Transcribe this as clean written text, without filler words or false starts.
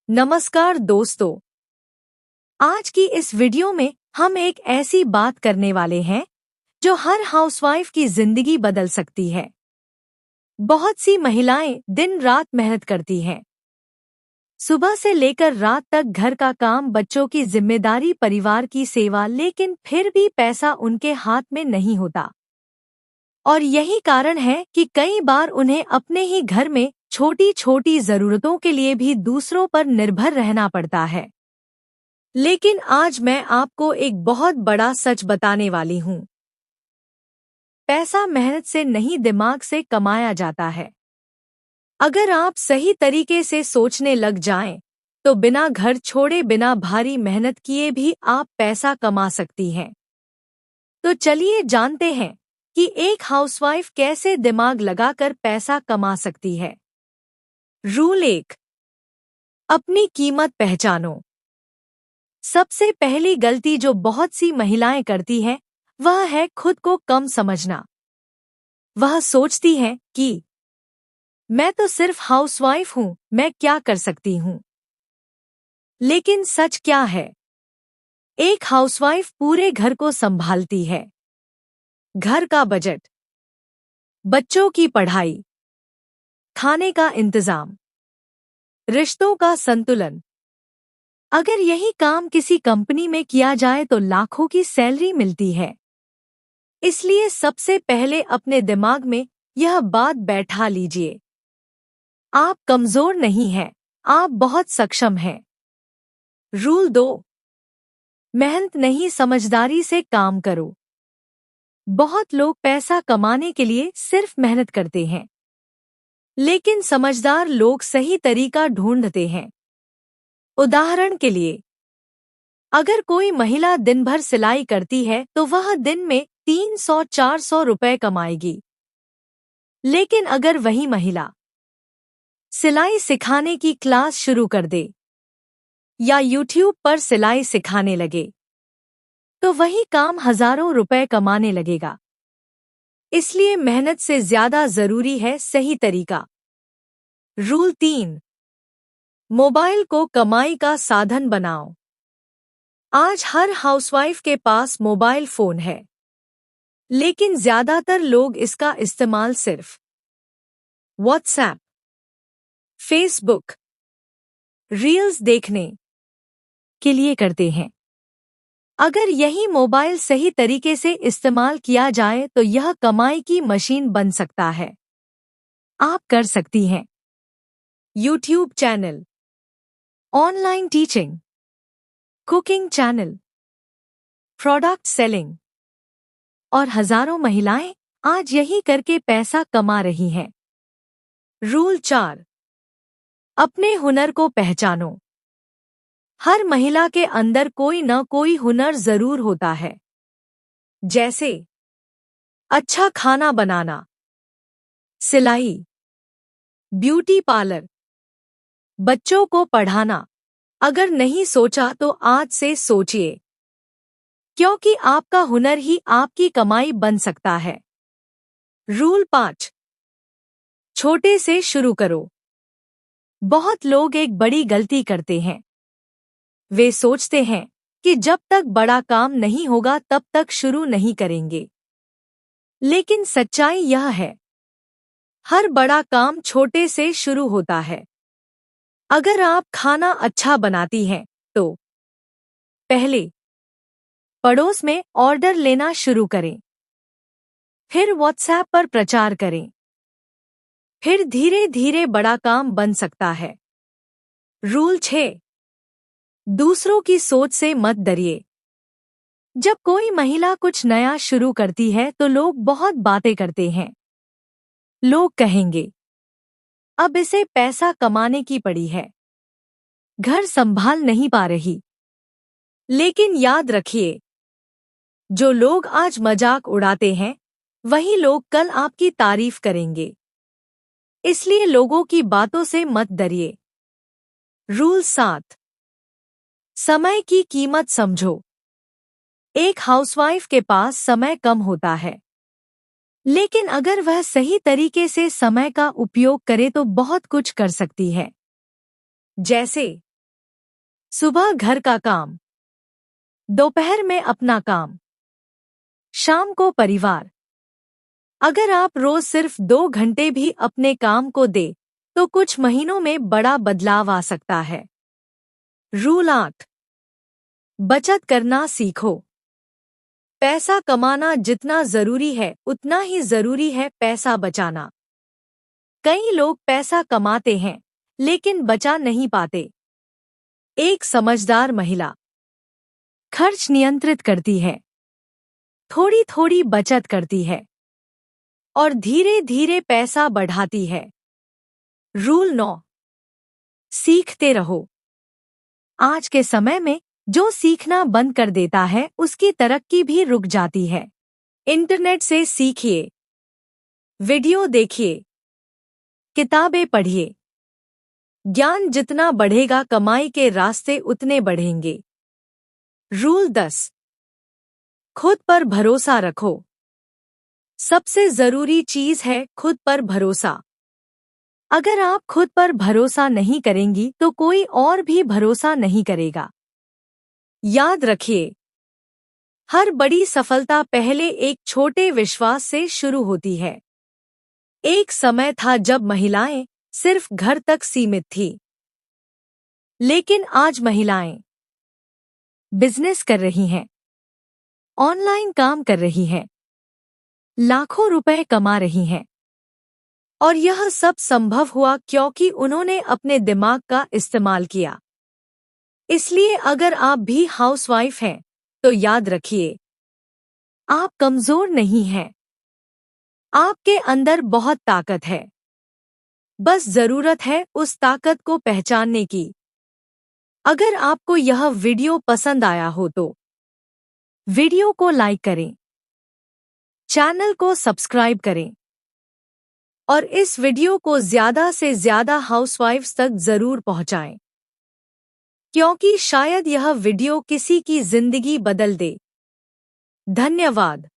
नमस्कार दोस्तों, आज की इस वीडियो में हम एक ऐसी बात करने वाले हैं जो हर हाउसवाइफ की जिंदगी बदल सकती है। बहुत सी महिलाएं दिन रात मेहनत करती हैं, सुबह से लेकर रात तक घर का काम, बच्चों की जिम्मेदारी, परिवार की सेवा, लेकिन फिर भी पैसा उनके हाथ में नहीं होता। और यही कारण है कि कई बार उन्हें अपने ही घर में छोटी छोटी जरूरतों के लिए भी दूसरों पर निर्भर रहना पड़ता है। लेकिन आज मैं आपको एक बहुत बड़ा सच बताने वाली हूँ। पैसा मेहनत से नहीं, दिमाग से कमाया जाता है। अगर आप सही तरीके से सोचने लग जाएं, तो बिना घर छोड़े, बिना भारी मेहनत किए भी आप पैसा कमा सकती हैं। तो चलिए जानते हैं कि एक हाउसवाइफ कैसे दिमाग लगाकर पैसा कमा सकती है। रूल 1, अपनी कीमत पहचानो। सबसे पहली गलती जो बहुत सी महिलाएं करती हैं, वह है खुद को कम समझना। वह सोचती हैं कि मैं तो सिर्फ हाउसवाइफ हूं, मैं क्या कर सकती हूं। लेकिन सच क्या है? एक हाउसवाइफ पूरे घर को संभालती है। घर का बजट, बच्चों की पढ़ाई, खाने का इंतजाम, रिश्तों का संतुलन। अगर यही काम किसी कंपनी में किया जाए तो लाखों की सैलरी मिलती है। इसलिए सबसे पहले अपने दिमाग में यह बात बैठा लीजिए, आप कमजोर नहीं हैं, आप बहुत सक्षम हैं। रूल 2, मेहनत नहीं, समझदारी से काम करो। बहुत लोग पैसा कमाने के लिए सिर्फ मेहनत करते हैं, लेकिन समझदार लोग सही तरीका ढूंढते हैं। उदाहरण के लिए, अगर कोई महिला दिन भर सिलाई करती है तो वह दिन में 300-400 रुपए कमाएगी। लेकिन अगर वही महिला सिलाई सिखाने की क्लास शुरू कर दे या यूट्यूब पर सिलाई सिखाने लगे, तो वही काम हजारों रुपए कमाने लगेगा। इसलिए मेहनत से ज्यादा जरूरी है सही तरीका। रूल 3, मोबाइल को कमाई का साधन बनाओ। आज हर हाउसवाइफ के पास मोबाइल फोन है, लेकिन ज्यादातर लोग इसका इस्तेमाल सिर्फ व्हाट्सएप, फेसबुक, रील्स देखने के लिए करते हैं। अगर यही मोबाइल सही तरीके से इस्तेमाल किया जाए तो यह कमाई की मशीन बन सकता है। आप कर सकती हैं YouTube channel, online teaching, cooking channel, product selling, और हजारों महिलाएं आज यही करके पैसा कमा रही हैं। रूल 4, अपने हुनर को पहचानो। हर महिला के अंदर कोई न कोई हुनर जरूर होता है, जैसे अच्छा खाना बनाना, सिलाई, ब्यूटी पार्लर, बच्चों को पढ़ाना। अगर नहीं सोचा तो आज से सोचिए, क्योंकि आपका हुनर ही आपकी कमाई बन सकता है। रूल 5, छोटे से शुरू करो। बहुत लोग एक बड़ी गलती करते हैं। वे सोचते हैं कि जब तक बड़ा काम नहीं होगा तब तक शुरू नहीं करेंगे। लेकिन सच्चाई यह है, हर बड़ा काम छोटे से शुरू होता है। अगर आप खाना अच्छा बनाती हैं, तो पहले पड़ोस में ऑर्डर लेना शुरू करें, फिर व्हाट्सएप पर प्रचार करें, फिर धीरे धीरे बड़ा काम बन सकता है। रूल 6, दूसरों की सोच से मत डरिए। जब कोई महिला कुछ नया शुरू करती है तो लोग बहुत बातें करते हैं। लोग कहेंगे, अब इसे पैसा कमाने की पड़ी है, घर संभाल नहीं पा रही। लेकिन याद रखिए, जो लोग आज मजाक उड़ाते हैं, वही लोग कल आपकी तारीफ करेंगे। इसलिए लोगों की बातों से मत डरिए। रूल 7, समय की कीमत समझो। एक हाउसवाइफ के पास समय कम होता है, लेकिन अगर वह सही तरीके से समय का उपयोग करे तो बहुत कुछ कर सकती है। जैसे सुबह घर का काम, दोपहर में अपना काम, शाम को परिवार। अगर आप रोज सिर्फ 2 घंटे भी अपने काम को दे तो कुछ महीनों में बड़ा बदलाव आ सकता है। रूल 8। बचत करना सीखो। पैसा कमाना जितना जरूरी है उतना ही जरूरी है पैसा बचाना। कई लोग पैसा कमाते हैं लेकिन बचा नहीं पाते। एक समझदार महिला खर्च नियंत्रित करती है, थोड़ी थोड़ी बचत करती है और धीरे धीरे पैसा बढ़ाती है। रूल 9। सीखते रहो। आज के समय में जो सीखना बंद कर देता है उसकी तरक्की भी रुक जाती है। इंटरनेट से सीखिए, वीडियो देखिए, किताबें पढ़िए। ज्ञान जितना बढ़ेगा कमाई के रास्ते उतने बढ़ेंगे। रूल 10। खुद पर भरोसा रखो। सबसे जरूरी चीज है खुद पर भरोसा। अगर आप खुद पर भरोसा नहीं करेंगी तो कोई और भी भरोसा नहीं करेगा। याद रखिए, हर बड़ी सफलता पहले एक छोटे विश्वास से शुरू होती है। एक समय था जब महिलाएं सिर्फ घर तक सीमित थीं, लेकिन आज महिलाएं बिजनेस कर रही हैं, ऑनलाइन काम कर रही हैं, लाखों रुपए कमा रही हैं। और यह सब संभव हुआ क्योंकि उन्होंने अपने दिमाग का इस्तेमाल किया। इसलिए अगर आप भी हाउसवाइफ हैं तो याद रखिए, आप कमजोर नहीं हैं। आपके अंदर बहुत ताकत है, बस जरूरत है उस ताकत को पहचानने की। अगर आपको यह वीडियो पसंद आया हो तो वीडियो को लाइक करें, चैनल को सब्सक्राइब करें और इस वीडियो को ज्यादा से ज्यादा हाउसवाइफ्स तक जरूर पहुंचाएं, क्योंकि शायद यह वीडियो किसी की जिंदगी बदल दे। धन्यवाद।